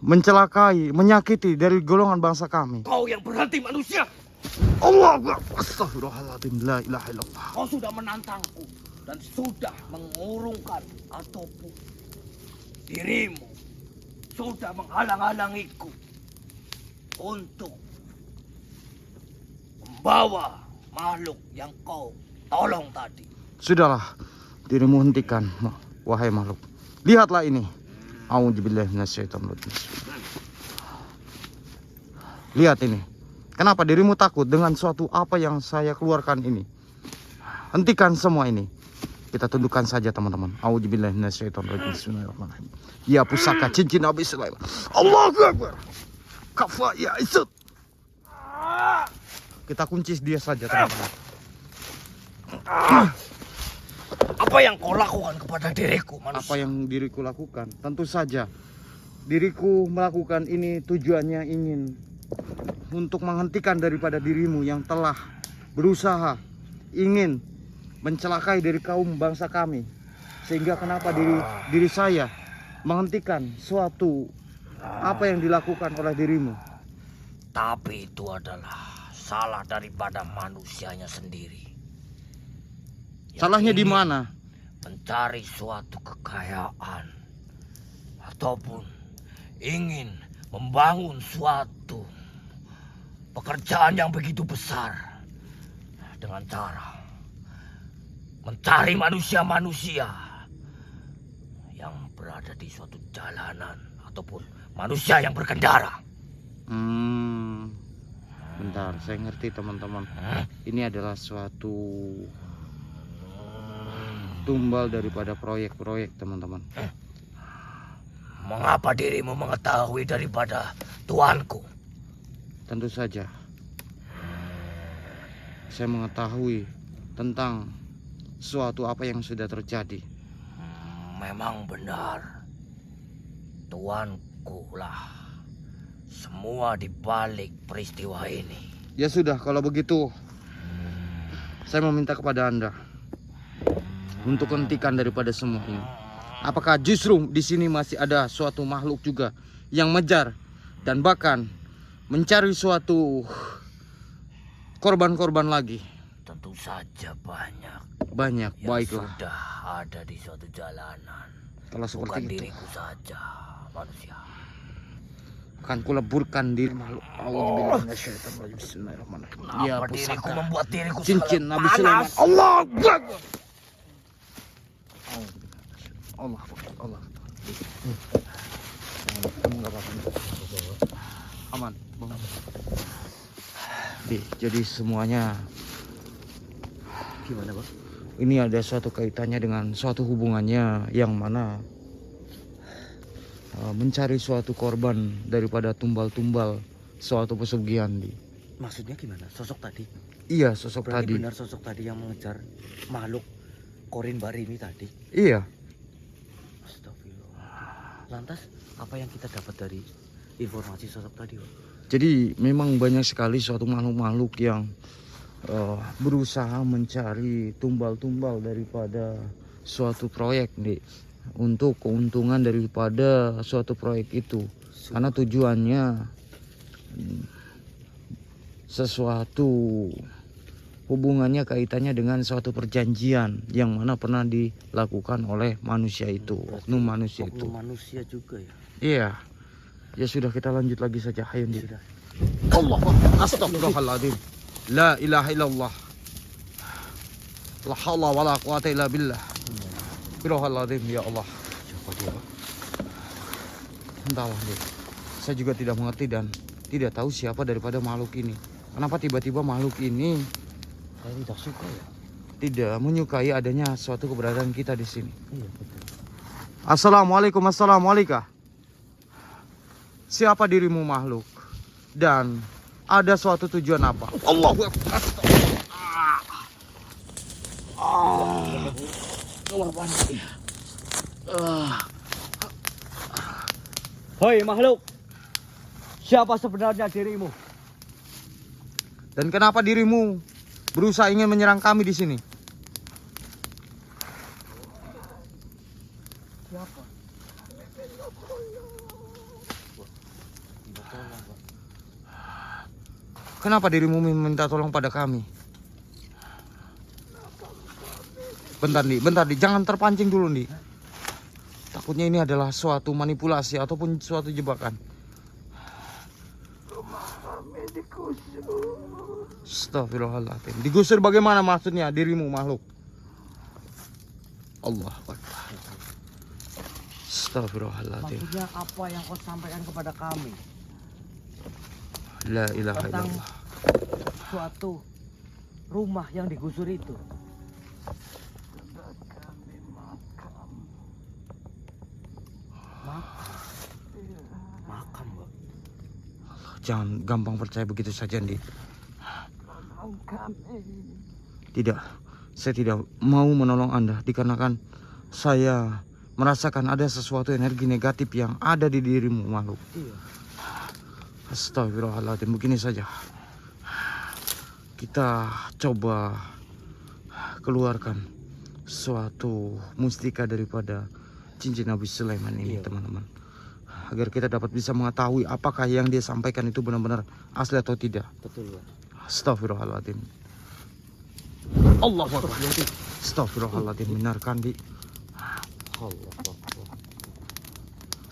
Speaker 1: mencelakai, menyakiti dari golongan bangsa kami.
Speaker 3: Kau yang berhenti manusia.
Speaker 1: Allah Akbar. Astagfirullahaladzim. La ilaha illallah.
Speaker 3: Kau sudah menantangku dan sudah mengurungkan ataupun dirimu sudah menghalang-halangiku untuk membawa makhluk yang kau tolong tadi.
Speaker 1: Sudahlah, dirimu hentikan, wahai makhluk. Lihatlah ini. A'udzubillahi minasyaitonirrajim. Lihat ini. Kenapa dirimu takut dengan suatu apa yang saya keluarkan ini? Hentikan semua ini. Kita tundukkan saja teman-teman. A'udzubillahi minasyaitonirrajim. Bismillahirrahmanirrahim. Ya pusaka cincin Nabi Sulaiman. Allahu Akbar. Kafa ya isut. Kita kunci dia saja teman-teman.
Speaker 3: Apa yang kau lakukan kepada diriku, manusia?
Speaker 1: Apa yang diriku lakukan? Tentu saja diriku melakukan ini tujuannya ingin untuk menghentikan daripada dirimu yang telah berusaha ingin mencelakai dari kaum bangsa kami. Sehingga kenapa diri saya menghentikan suatu apa yang dilakukan oleh dirimu.
Speaker 3: Tapi itu adalah salah daripada manusianya sendiri. Yang
Speaker 1: Salahnya di
Speaker 3: ingin
Speaker 1: mana?
Speaker 3: Mencari suatu kekayaan ataupun ingin membangun suatu pekerjaan yang begitu besar dengan cara mencari manusia-manusia yang berada di suatu jalanan ataupun manusia yang berkendara.
Speaker 1: Bentar, saya ngerti teman-teman. Ini adalah suatu tumbal daripada proyek-proyek teman-teman.
Speaker 3: Mengapa dirimu mengetahui daripada tuanku?
Speaker 1: Tentu saja saya mengetahui tentang suatu apa yang sudah terjadi.
Speaker 3: Memang benar, tuanku lah semua di balik peristiwa ini.
Speaker 1: Ya sudah, kalau begitu saya meminta kepada Anda untuk hentikan daripada semua ini. Apakah justru di sini masih ada suatu makhluk juga yang mengejar dan bahkan mencari suatu korban-korban lagi?
Speaker 3: Tentu saja banyak.
Speaker 1: Banyak,
Speaker 3: Yang
Speaker 1: baiklah.
Speaker 3: sudah ada di suatu jalanan.
Speaker 1: Kalau
Speaker 3: Bukan
Speaker 1: seperti itu,
Speaker 3: diriku saja, manusia.
Speaker 1: akan kuleburkan diri makhluk. Auzubillahi Bismillahirrahmanirrahim. Ya
Speaker 3: Kenapa diriku
Speaker 1: pusaka
Speaker 3: membuat diriku
Speaker 1: cincin
Speaker 3: sangat
Speaker 1: Nabi Sulaiman.
Speaker 3: panas?
Speaker 1: Allah Akbar. Allah Akbar. Allah Akbar. Kamu nggak apa-apa. Aman, bangun. Jadi semuanya
Speaker 2: Gimana, Bang?
Speaker 1: ini ada suatu kaitannya dengan suatu hubungannya yang mana mencari suatu korban daripada tumbal-tumbal suatu pesugihan di.
Speaker 2: Maksudnya gimana? Sosok tadi?
Speaker 1: Iya, sosok
Speaker 2: Berarti
Speaker 1: tadi.
Speaker 2: benar sosok tadi yang mengejar makhluk Korin Barimi tadi?
Speaker 1: Iya.
Speaker 2: Astagfirullah. Lantas apa yang kita dapat dari informasi sosok tadi, Bang?
Speaker 1: Jadi memang banyak sekali suatu makhluk-makhluk yang berusaha mencari tumbal-tumbal daripada suatu proyek nih, untuk keuntungan daripada suatu proyek itu. Karena tujuannya sesuatu hubungannya kaitannya dengan suatu perjanjian yang mana pernah dilakukan oleh manusia itu, oknum manusia itu.
Speaker 2: Oknum manusia juga ya?
Speaker 1: Iya. Ya sudah, kita lanjut lagi saja. Ayo Ndi.
Speaker 2: Sudah.
Speaker 1: Allah, astagfirullahaladzim. La ilaha illallah. La haula wala quwata illa billah. Astagfirullahaladzim, ya Allah.
Speaker 2: Siapa dia, Bang?
Speaker 1: Entahlah, Ndi. Saya juga tidak mengerti dan tidak tahu siapa daripada makhluk ini. Kenapa tiba-tiba makhluk ini
Speaker 2: Saya tidak suka ya?
Speaker 1: tidak menyukai adanya suatu keberadaan kita di sini.
Speaker 2: Iya, betul.
Speaker 1: Assalamualaikum, assalamualaikum. Siapa dirimu makhluk? Dan ada suatu tujuan apa? Allah.
Speaker 2: Hoi makhluk, siapa sebenarnya dirimu?
Speaker 1: Dan kenapa dirimu berusaha ingin menyerang kami di sini? Kenapa dirimu meminta tolong pada kami? Bentar, Di. Jangan terpancing dulu, Di. Takutnya ini adalah suatu manipulasi ataupun suatu jebakan. Astagfirullahaladzim. Digusur bagaimana maksudnya dirimu makhluk? Allah Akbar. Astagfirullahaladzim.
Speaker 2: Maksudnya apa yang kau sampaikan kepada kami?
Speaker 1: La ilaha
Speaker 2: Tentang
Speaker 1: illallah.
Speaker 2: suatu rumah yang digusur itu. Makam, Bang.
Speaker 1: Jangan gampang percaya begitu saja, Ndi. Tidak, saya tidak mau menolong Anda dikarenakan saya merasakan ada sesuatu energi negatif yang ada di dirimu makhluk.
Speaker 2: Iya.
Speaker 1: Astagfirullahaladzim. Begini saja, kita coba keluarkan suatu mustika daripada cincin Nabi Sulaiman ini, teman-teman, agar kita dapat bisa mengetahui apakah yang dia sampaikan itu benar-benar asli atau tidak.
Speaker 2: Betul, Bang.
Speaker 1: Astagfirullahaladzim. Allah Akbar. Astagfirullahaladzim. Benarkan, Di.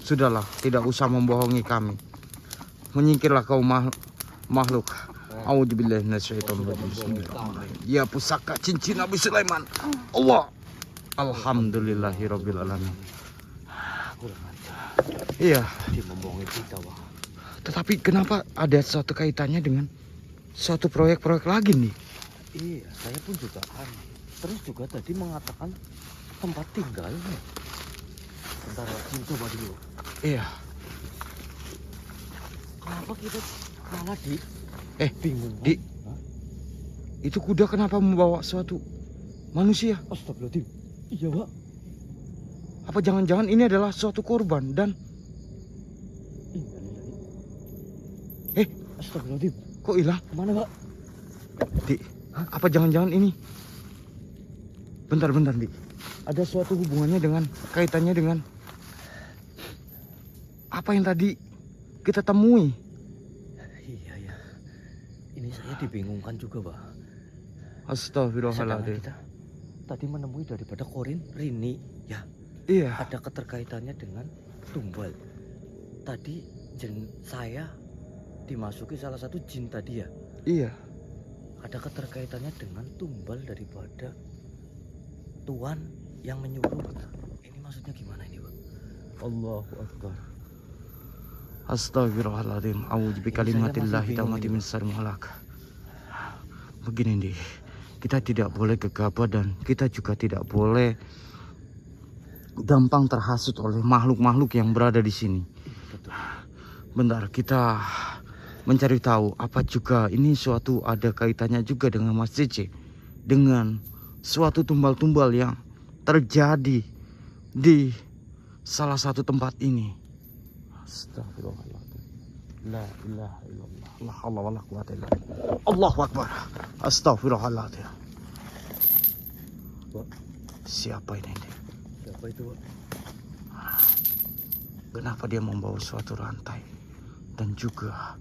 Speaker 1: Sudahlah, tidak usah membohongi kami. Menyingkirlah kau makhluk. A'udzubillahi minasyaitonirrajim. Bismillahirrahmanirrahim. Ya pusaka cincin Nabi Sulaiman. Allah. Alhamdulillahirabbil alamin. Iya,
Speaker 2: Dia membohongi kita, Bang.
Speaker 1: tetapi kenapa ada suatu kaitannya dengan suatu proyek-proyek lagi nih?
Speaker 2: Iya, saya pun juga aneh. Terus juga tadi mengatakan tempat tinggalnya. Bentar, Jin, coba dulu.
Speaker 1: Iya.
Speaker 2: Kenapa kita malah bingung?
Speaker 1: Di. Itu kuda kenapa membawa suatu manusia?
Speaker 2: Astagfirullahaladzim. Iya, Pak.
Speaker 1: Apa jangan-jangan ini adalah suatu korban dan
Speaker 2: Astagfirullahaladzim.
Speaker 1: Kok hilang?
Speaker 2: Kemana, Pak?
Speaker 1: Dik, apa jangan-jangan ini? Bentar, Dik. Ada suatu hubungannya dengan, kaitannya dengan apa yang tadi kita temui.
Speaker 2: Iya ya. Ini saya dibingungkan juga, Pak. Sedangkan
Speaker 1: Astagfirullahaladzim.
Speaker 2: kita tadi menemui daripada Korin, Rini, ya.
Speaker 1: Iya.
Speaker 2: Ada keterkaitannya dengan tumbal. Tadi saya dimasuki salah satu jin tadi ya.
Speaker 1: Iya.
Speaker 2: Ada keterkaitannya dengan tumbal daripada tuan yang menyuruh. Ini maksudnya gimana ini, Pak?
Speaker 1: Allahu Akbar. Astagfirullahaladzim. A'udzu bikalimatillahi tammati min syarri ma khalaq. Begini nih, kita tidak boleh gegabah dan kita juga tidak boleh gampang terhasut oleh makhluk-makhluk yang berada di sini. Bentar, kita mencari tahu apa juga ini suatu ada kaitannya juga dengan Mas Cece, dengan suatu tumbal-tumbal yang terjadi di salah satu tempat ini. Astagfirullahaladzim. La ilaha illallah. La haula wala quwata illa billah. Allahu akbar. Astagfirullahaladzim.
Speaker 2: Pak,
Speaker 1: Siapa ini?
Speaker 2: siapa itu, Pak?
Speaker 1: Kenapa dia membawa suatu rantai dan juga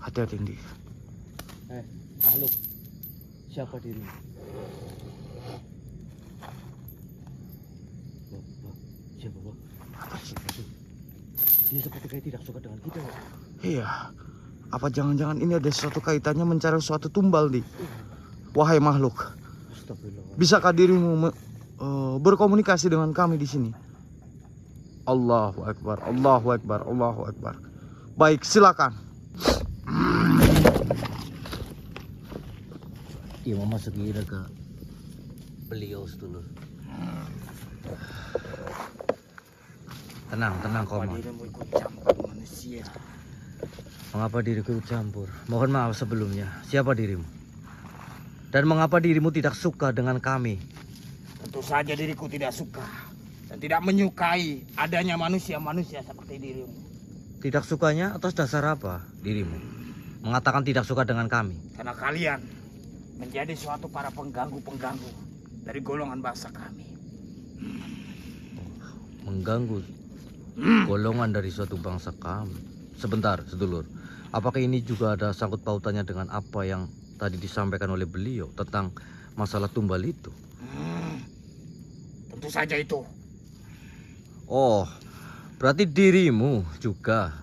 Speaker 1: hati-hati Indi.
Speaker 2: Makhluk. Siapa dirimu? Pak, siapa, Pak?
Speaker 1: Apa sih?
Speaker 2: Dia seperti kayak tidak suka dengan kita, Pak.
Speaker 1: Iya. Apa jangan-jangan ini ada suatu kaitannya mencari suatu tumbal nih? Wahai makhluk,
Speaker 2: Astagfirullah.
Speaker 1: bisakah dirimu berkomunikasi dengan kami di sini? Allahu Akbar, Allahu Akbar, Allahu Akbar. Baik, silakan.
Speaker 2: Dia memasuki ke beliau sedulur. Tenang, Koman.
Speaker 3: Dirimu ikut campur manusia.
Speaker 2: Mengapa diriku ikut campur? Mohon maaf sebelumnya. Siapa dirimu? Dan mengapa dirimu tidak suka dengan kami?
Speaker 3: Tentu saja diriku tidak suka dan tidak menyukai adanya manusia-manusia seperti dirimu.
Speaker 2: Tidak sukanya atas dasar apa dirimu? Mengatakan tidak suka dengan kami.
Speaker 3: Karena kalian menjadi suatu para pengganggu-pengganggu dari golongan bangsa kami.
Speaker 2: Mengganggu golongan dari suatu bangsa kami. Sebentar, sedulur. Apakah ini juga ada sangkut pautannya dengan apa yang tadi disampaikan oleh beliau tentang masalah tumbal itu?
Speaker 3: Tentu saja itu.
Speaker 2: Oh, berarti dirimu juga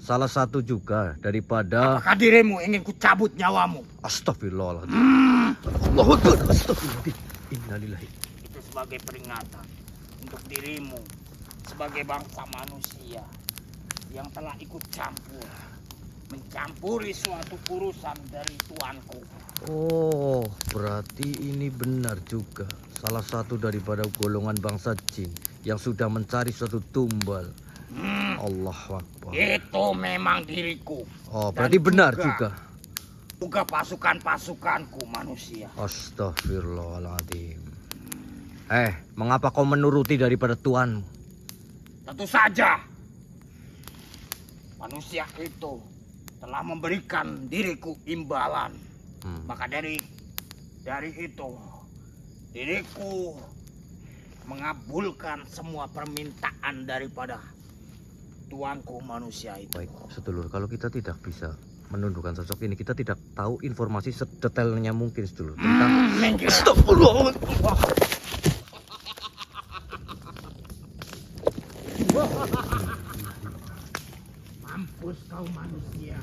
Speaker 2: salah satu juga daripada...
Speaker 3: Apakah dirimu ingin kucabut nyawamu?
Speaker 2: Astagfirullahaladzim. Allahu Akbar. Astagfirullahaladzim. Innalillahi.
Speaker 3: Itu sebagai peringatan untuk dirimu sebagai bangsa manusia yang telah ikut campur, mencampuri suatu urusan dari tuanku.
Speaker 2: Oh, berarti ini benar juga. Salah satu daripada golongan bangsa jin yang sudah mencari suatu tumbal. Allahu Akbar.
Speaker 3: Itu memang diriku.
Speaker 2: Oh,
Speaker 3: Dan
Speaker 2: berarti benar juga.
Speaker 3: Juga pasukan-pasukanku manusia.
Speaker 2: Astagfirullahaladzim. Mengapa kau menuruti daripada tuanmu?
Speaker 3: Tentu saja manusia itu telah memberikan diriku imbalan. Maka dari itu diriku mengabulkan semua permintaan daripada tuanku manusia itu.
Speaker 2: Baik, sedulur, kalau kita tidak bisa menundukkan sosok ini, kita tidak tahu informasi sedetailnya mungkin, sedulur, tentang Astagfirullahaladzim.
Speaker 3: Mampus kau manusia.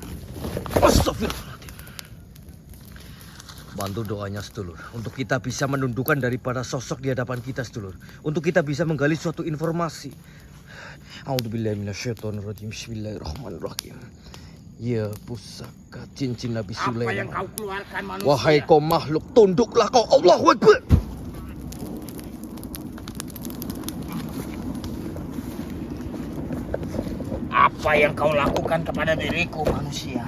Speaker 2: Astagfirullahaladzim. Bantu doanya, sedulur, untuk kita bisa menundukkan daripada sosok di hadapan kita, sedulur, untuk kita bisa menggali suatu informasi. A'udzubillahi minasyaitonirrajim. Bismillahirrahmanirrahim. Ya pusaka cincin Nabi Sulaiman.
Speaker 3: Apa yang kau keluarkan manusia?
Speaker 2: Wahai kau makhluk, tunduklah kau. Allahu Akbar.
Speaker 3: Apa yang kau lakukan kepada diriku manusia?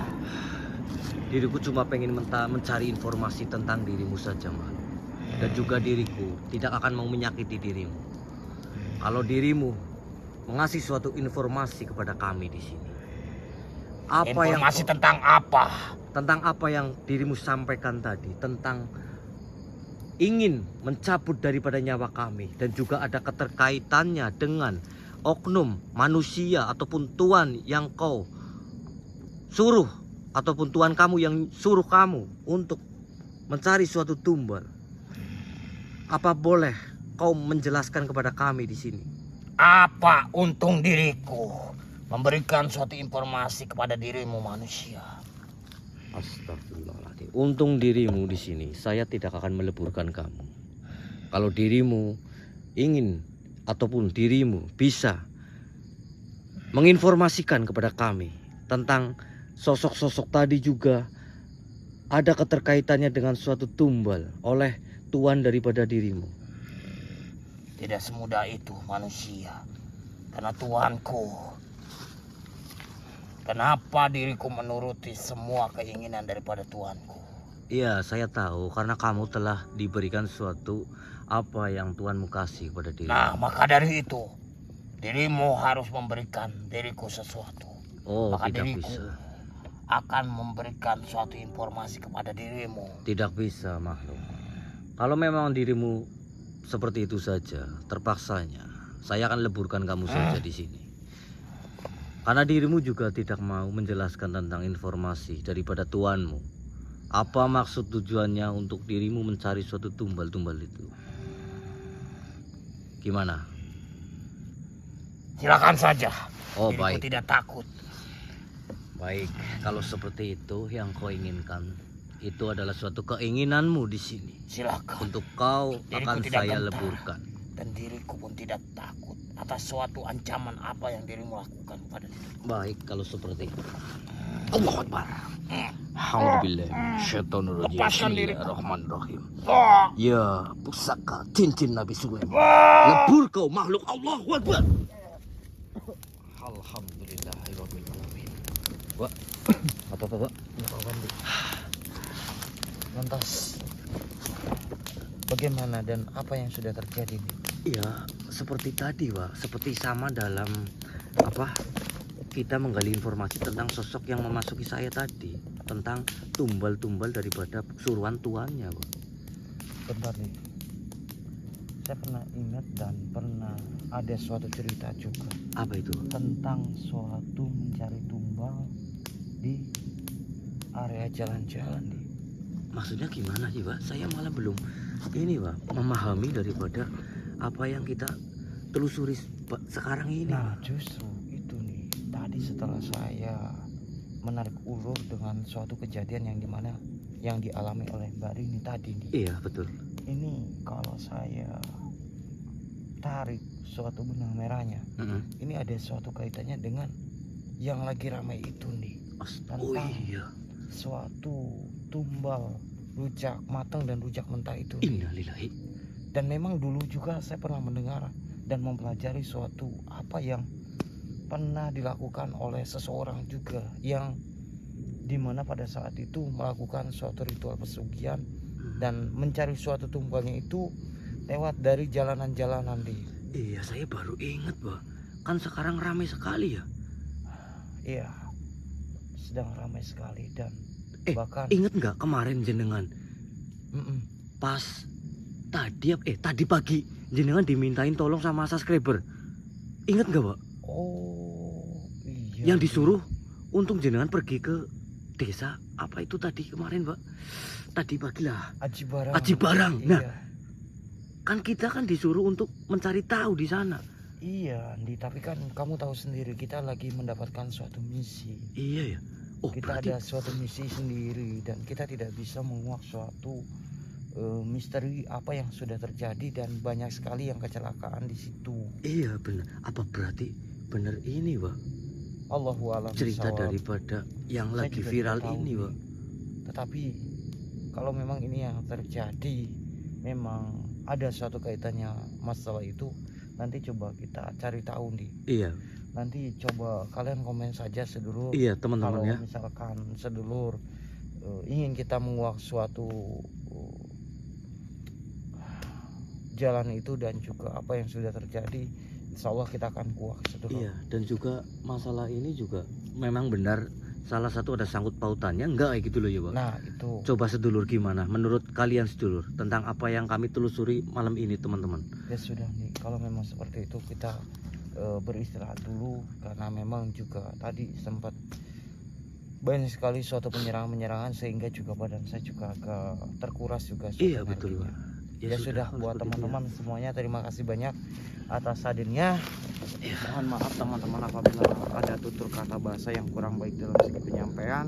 Speaker 2: Diriku cuma pengen mencari informasi tentang dirimu saja, makhluk. Dan juga diriku tidak akan mau menyakiti dirimu. Kalau dirimu mengasih suatu informasi kepada kami di sini.
Speaker 3: Informasi tentang apa?
Speaker 2: Tentang apa yang dirimu sampaikan tadi, tentang ingin mencabut daripada nyawa kami dan juga ada keterkaitannya dengan oknum manusia ataupun tuan yang kau suruh ataupun tuan kamu yang suruh kamu untuk mencari suatu tumbal. Apa boleh kau menjelaskan kepada kami di sini?
Speaker 3: Apa untung diriku memberikan suatu informasi kepada dirimu manusia?
Speaker 2: Astagfirullahaladzim. Untung dirimu di sini, saya tidak akan meleburkan kamu. Kalau dirimu ingin ataupun dirimu bisa menginformasikan kepada kami tentang sosok-sosok tadi juga ada keterkaitannya dengan suatu tumbal oleh tuan daripada dirimu.
Speaker 3: Tidak semudah itu manusia. Karena tuanku, kenapa diriku menuruti semua keinginan daripada tuanku?
Speaker 2: Iya, saya tahu karena kamu telah diberikan suatu apa yang Tuhanmu kasih kepada dirimu.
Speaker 3: Nah, maka dari itu dirimu harus memberikan diriku sesuatu.
Speaker 2: Oh,
Speaker 3: Maka
Speaker 2: tidak
Speaker 3: diriku
Speaker 2: bisa.
Speaker 3: akan memberikan suatu informasi kepada dirimu.
Speaker 2: Tidak bisa, makhluk. Kalau memang dirimu seperti itu saja, terpaksanya saya akan leburkan kamu saja di sini. Karena dirimu juga tidak mau menjelaskan tentang informasi daripada tuanmu. Apa maksud tujuannya untuk dirimu mencari suatu tumbal-tumbal itu? Gimana?
Speaker 3: Silakan saja.
Speaker 2: Oh,
Speaker 3: Diriku
Speaker 2: baik.
Speaker 3: tidak takut.
Speaker 2: Baik, kalau seperti itu yang kau inginkan, itu adalah suatu keinginanmu di sini.
Speaker 3: Silakan.
Speaker 2: Untuk kau
Speaker 3: Diriku
Speaker 2: akan
Speaker 3: tidak
Speaker 2: saya
Speaker 3: gentar.
Speaker 2: leburkan.
Speaker 3: Dan diriku pun tidak takut atas suatu ancaman apa yang dirimu lakukan kepada diriku.
Speaker 2: Baik, kalau seperti itu.
Speaker 3: Allahu Akbar.
Speaker 2: Alhamdulillah, syaitanirrajim.
Speaker 3: Lepaskan diriku.
Speaker 2: Bismillahirrahmanirrahim.
Speaker 3: Oh,
Speaker 2: Ya, pusaka cincin Nabi Sulaiman. Lebur kau makhluk Allahu Akbar. Alhamdulillahirabbil alamin. Pak, apa-apa, Pak?
Speaker 1: Lantas bagaimana dan apa yang sudah terjadi nih?
Speaker 2: Iya, seperti tadi, Pak. Seperti sama dalam apa? Kita menggali informasi tentang sosok yang memasuki saya tadi, tentang tumbal-tumbal daripada suruhan tuannya, Pak.
Speaker 1: Bentar nih. Saya pernah ingat dan pernah ada suatu cerita juga
Speaker 2: Apa itu?
Speaker 1: tentang suatu mencari tumbal di area jalan-jalan nih.
Speaker 2: Maksudnya gimana sih, Pak? Saya malah belum ini, Pak, memahami daripada apa yang kita telusuri Pak, sekarang ini.
Speaker 1: Nah, justru itu nih. Tadi setelah saya menarik ulur dengan suatu kejadian yang dimana yang dialami oleh Mbak Rini tadi nih.
Speaker 2: Iya, betul.
Speaker 1: Ini kalau saya tarik suatu benang merahnya, ini ada suatu kaitannya dengan yang lagi ramai itu nih.
Speaker 2: Oh iya.
Speaker 1: Suatu tumbal rujak matang dan rujak mentah itu.
Speaker 2: Innalillahi.
Speaker 1: Dan memang dulu juga saya pernah mendengar dan mempelajari suatu apa yang pernah dilakukan oleh seseorang juga yang dimana pada saat itu melakukan suatu ritual pesugihan dan mencari suatu tumbalnya itu lewat dari jalanan-jalanan di.
Speaker 2: Iya, saya baru ingat, Pak. Kan sekarang ramai sekali ya.
Speaker 1: Iya, sedang ramai sekali dan bahkan
Speaker 2: Ingat nggak kemarin jenengan pas tadi pagi jenengan dimintain tolong sama subscriber. Ingat nggak, Pak?
Speaker 1: oh iya,
Speaker 2: Yang disuruh untuk jenengan pergi ke desa apa itu tadi kemarin, Pak? Tadi pagi lah.
Speaker 1: Aji Barang.
Speaker 2: Aji Barang. Nah,
Speaker 1: Iya.
Speaker 2: kan kita kan disuruh untuk mencari tahu di sana.
Speaker 1: Iya, Andi, tapi kan kamu tahu sendiri kita lagi mendapatkan suatu misi.
Speaker 2: Iya ya. Oh,
Speaker 1: Kita
Speaker 2: berarti
Speaker 1: ada suatu misi sendiri dan kita tidak bisa menguak suatu misteri apa yang sudah terjadi dan banyak sekali yang kecelakaan di situ.
Speaker 2: iya benar. Apa berarti benar ini, Pak?
Speaker 1: Allahu a'lam
Speaker 2: Cerita
Speaker 1: bishawab.
Speaker 2: daripada yang
Speaker 1: Saya
Speaker 2: lagi
Speaker 1: juga
Speaker 2: viral
Speaker 1: tidak tahu
Speaker 2: ini,
Speaker 1: nih.
Speaker 2: Pak.
Speaker 1: Tetapi kalau memang ini yang terjadi, memang ada suatu kaitannya masalah itu, nanti coba kita cari tahu nih.
Speaker 2: Iya.
Speaker 1: Nanti coba kalian komen saja sedulur.
Speaker 2: Iya,
Speaker 1: Kalau
Speaker 2: teman-teman ya.
Speaker 1: misalkan sedulur ingin kita menguak suatu jalan itu dan juga apa yang sudah terjadi, insya Allah kita akan kuat sedulur.
Speaker 2: Iya, dan juga masalah ini juga memang benar salah satu ada sangkut pautannya enggak kayak gitu loh ya Pak.
Speaker 1: Nah itu
Speaker 2: Coba sedulur gimana menurut kalian sedulur tentang apa yang kami telusuri malam ini teman-teman.
Speaker 1: ya sudah nih, kalau memang seperti itu kita beristirahat dulu, karena memang juga tadi sempat banyak sekali suatu penyerangan sehingga juga badan saya juga agak terkuras juga.
Speaker 2: Iya betul Pak.
Speaker 1: Ya sudah,
Speaker 2: kalau
Speaker 1: buat
Speaker 2: seperti itu ya.
Speaker 1: teman-teman semuanya terima kasih banyak atas hadirnya. Mohon maaf teman-teman apabila ada tutur kata bahasa yang kurang baik dalam segi penyampaian,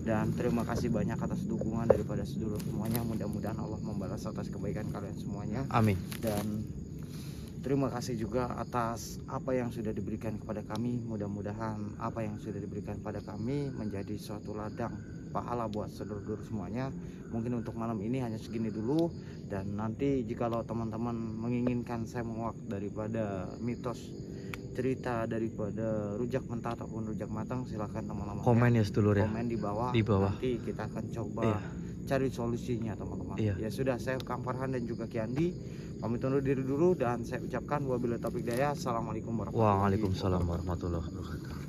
Speaker 1: dan terima kasih banyak atas dukungan daripada sedulur semuanya. Mudah-mudahan Allah membalas atas kebaikan kalian semuanya,
Speaker 2: Amin.
Speaker 1: dan terima kasih juga atas apa yang sudah diberikan kepada kami. Mudah-mudahan apa yang sudah diberikan pada kami menjadi suatu ladang pahala buat sedulur semuanya. Mungkin untuk malam ini hanya segini dulu, dan nanti jikalau teman-teman menginginkan saya menguak daripada mitos cerita daripada rujak mentah ataupun rujak matang, silakan teman-teman
Speaker 2: Komen ya sedulur ya.
Speaker 1: komen di bawah.
Speaker 2: Di bawah.
Speaker 1: Nanti kita akan coba
Speaker 2: Iya.
Speaker 1: cari solusinya teman-teman.
Speaker 2: Iya.
Speaker 1: Ya sudah, saya Kang Farhan dan juga Kiandi pamit undur diri dulu, dan saya ucapkan wabillahi taufiq hidayah. Assalamualaikum warahmatullahi
Speaker 2: Waalaikumsalam warahmatullahi wabarakatuh.